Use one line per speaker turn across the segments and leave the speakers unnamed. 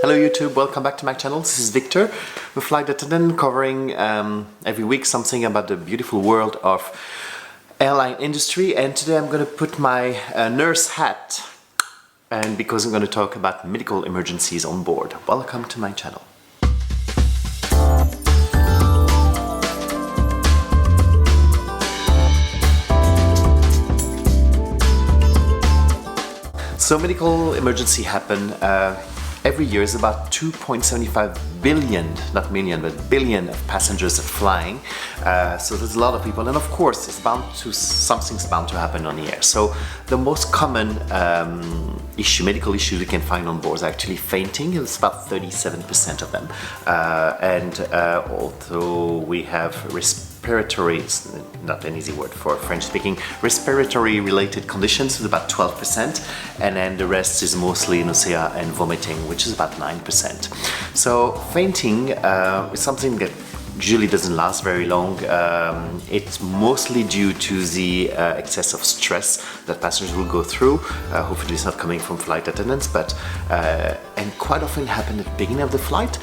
Hello YouTube, welcome back to my channel. This is Victor, a flight attendant covering every week something about the beautiful world of airline industry, and today I'm going to put my nurse hat and because I'm going to talk about medical emergencies on board. Welcome to my channel. So medical emergency happen every year. Is about 2.75 billion, not million, but billion of passengers are flying. So there's a lot of people, and of course something's bound to happen on the air. So the most common medical issues you can find on board is actually fainting. It's about 37% of them. Although we have respiratory, it's not an easy word for French speaking, respiratory related conditions is about 12%, and then the rest is mostly nausea and vomiting, which is about 9%. So fainting is something that usually doesn't last very long. It's mostly due to the excess of stress that passengers will go through. Hopefully it's not coming from flight attendants, but and quite often happen at the beginning of the flight.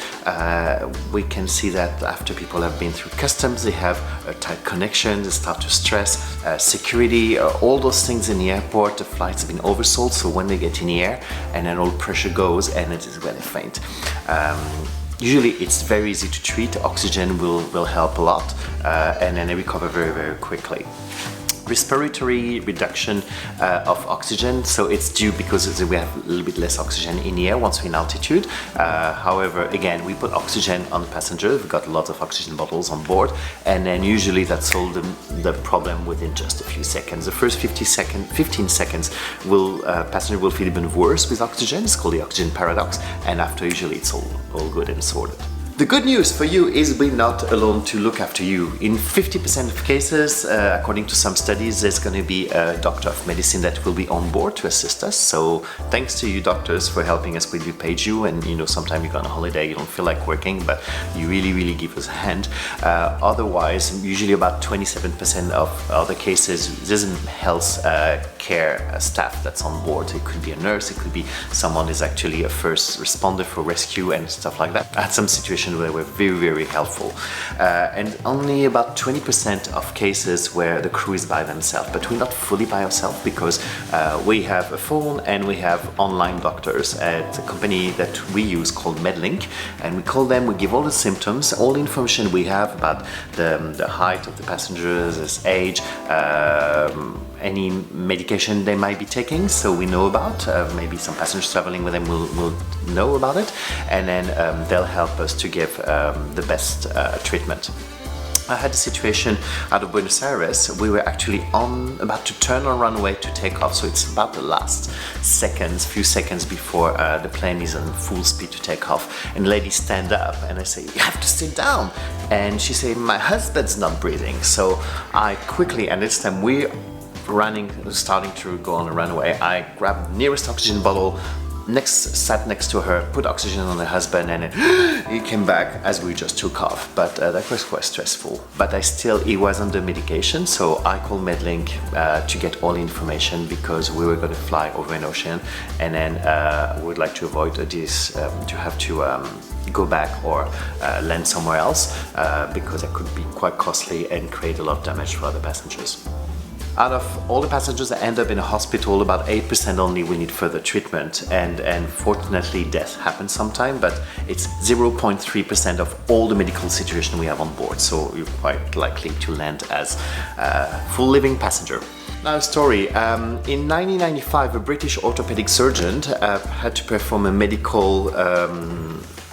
We can see that after people have been through customs, they have a tight connection, they start to stress, security, all those things in the airport. The flights have been oversold, so when they get in the air and then all pressure goes, and it is when they faint. Usually it's very easy to treat. Oxygen will help a lot, and then they recover very, very quickly. Respiratory reduction of oxygen, so it's due because we have a little bit less oxygen in the air once we're in altitude. However, again, we put oxygen on the passenger. We've got lots of oxygen bottles on board, and then usually that solves the problem within just a few seconds. The first 15 seconds passenger will feel even worse with oxygen. It's called the oxygen paradox, and after usually it's all good and sorted. The good news for you is we're not alone to look after you. In 50% of cases, according to some studies, there's going to be a doctor of medicine that will be on board to assist us. So thanks to you doctors for helping us when we paid you, and sometimes you go on a holiday, you don't feel like working, but you really give us a hand. Otherwise, usually about 27% of other cases, there's a health care staff that's on board. It could be a nurse, it could be someone who's actually a first responder for rescue and stuff like that. I had some situations where they were very helpful, and only about 20% of cases where the crew is by themselves, but we're not fully by ourselves because we have a phone and we have online doctors at a company that we use called Medlink, and we call them, we give all the symptoms, all the information we have about the height of the passengers, his age, any medication they might be taking, so we know about. Maybe some passengers traveling with them will know about it, and then they'll help us to give the best treatment. I had a situation out of Buenos Aires. We were actually about to turn on runway to take off, so it's about the last few seconds before the plane is on full speed to take off, and the lady stand up and I say, you have to sit down, and she said, my husband's not breathing. So I quickly, and this time we're starting to go on a runway, I grabbed nearest oxygen bottle, sat next to her, put oxygen on her husband, and then he came back as we just took off. But that was quite stressful. But he was under medication, so I called Medlink to get all the information because we were going to fly over an ocean, and then we would like to avoid this, to have to go back or land somewhere else because it could be quite costly and create a lot of damage for other passengers. Out of all the passengers that end up in a hospital, about 8% only will need further treatment, and fortunately death happens sometime, but it's 0.3% of all the medical situation we have on board, so you're quite likely to land as a full living passenger. Now a story. In 1995, a British orthopedic surgeon had to perform a medical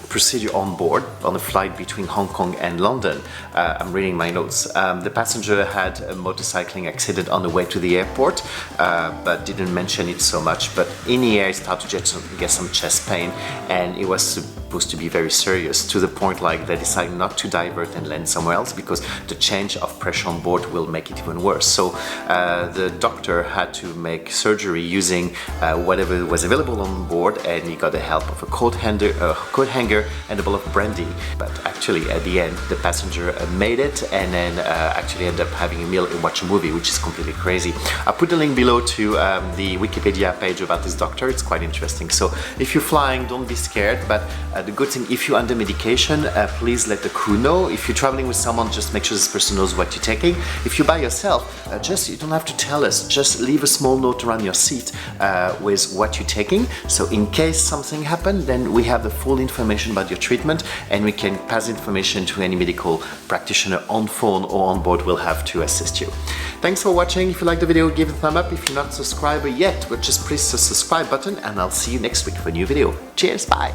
procedure on board on a flight between Hong Kong and London. I'm reading my notes. The passenger had a motorcycling accident on the way to the airport, but didn't mention it so much. But in the air, he started to get some chest pain, and it was supposed to be very serious, to the point like they decide not to divert and land somewhere else because the change of pressure on board will make it even worse. So the doctor had to make surgery using whatever was available on board, and he got the help of a coat hanger and a bottle of brandy. But actually at the end the passenger made it, and then actually ended up having a meal and watch a movie, which is completely crazy. I'll put the link below to the Wikipedia page about this doctor. It's quite interesting. So if you're flying, don't be scared, but the good thing, if you're under medication, please let the crew know. If you're traveling with someone, just make sure this person knows what you're taking. If you're by yourself, you don't have to tell us, just leave a small note around your seat with what you're taking, so in case something happened, then we have the full information about your treatment, and we can pass information to any medical practitioner on phone or on board will have to assist you. Thanks for watching. If you like the video, give it a thumb up. If you're not a subscriber yet, just press the subscribe button, and I'll see you next week for a new video. Cheers, bye!